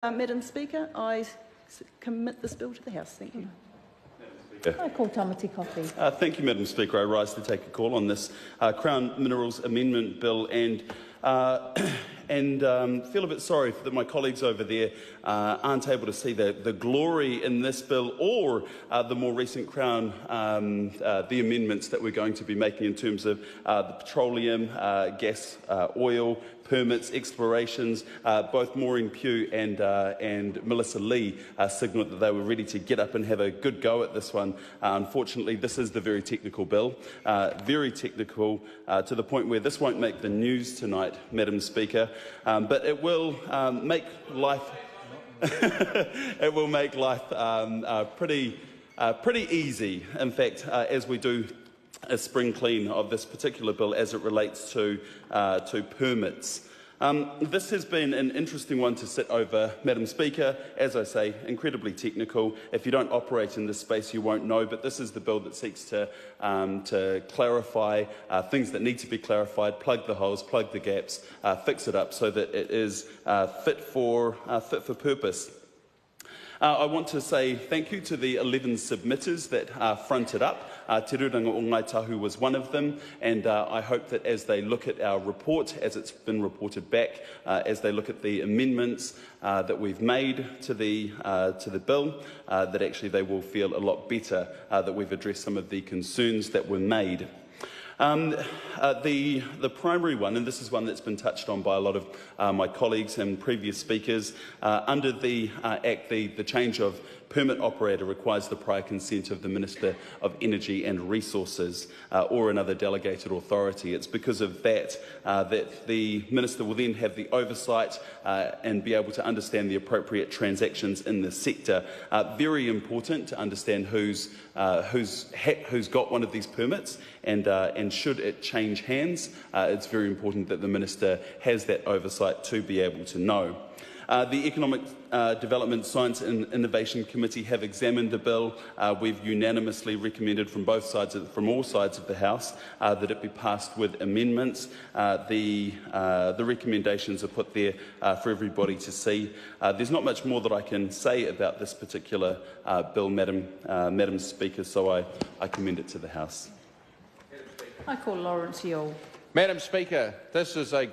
Madam Speaker, I commit this bill to the House. Thank you. I call Tamati Coffey. Thank you, Madam Speaker. I rise to take a call on this Crown Minerals Amendment Bill and feel a bit sorry that my colleagues over there aren't able to see the glory in this bill or the more recent Crown, the amendments that we're going to be making in terms of the petroleum, gas, oil, permits, explorations. Both Maureen Pugh and Melissa Lee signalled that they were ready to get up and have a good go at this one. Unfortunately, this is the very technical bill, very technical to the point where this won't make the news tonight, Madam Speaker, but it will make life it will make life pretty easy. In fact, as we do a spring clean of this particular bill as it relates to permits. This has been an interesting one to sit over, Madam Speaker. As I say, incredibly technical. If you don't operate in this space, you won't know, but this is the bill that seeks to clarify things that need to be clarified, plug the holes, plug the gaps, fix it up so that it is fit for purpose. I want to say thank you to the 11 submitters that fronted up. Te Ruranga o Ngai Tahu was one of them, and I hope that as they look at our report, as it's been reported back, as they look at the amendments that we've made to the bill, that actually they will feel a lot better that we've addressed some of the concerns that were made. The primary one, and this is one that's been touched on by a lot of my colleagues and previous speakers, under the Act, the change of permit operator requires the prior consent of the Minister of Energy and Resources or another delegated authority. It's because of that that the Minister will then have the oversight and be able to understand the appropriate transactions in the sector. Very important to understand who's got one of these permits, and should it change hands, it's very important that the Minister has that oversight to be able to know. The Economic Development, Science and Innovation Committee have examined the bill. We've unanimously recommended from all sides of the House that it be passed with amendments. The recommendations are put there for everybody to see. There's not much more that I can say about this particular bill, Madam Speaker, so I commend it to the House. I call Lawrence Yule. Madam Speaker, this is a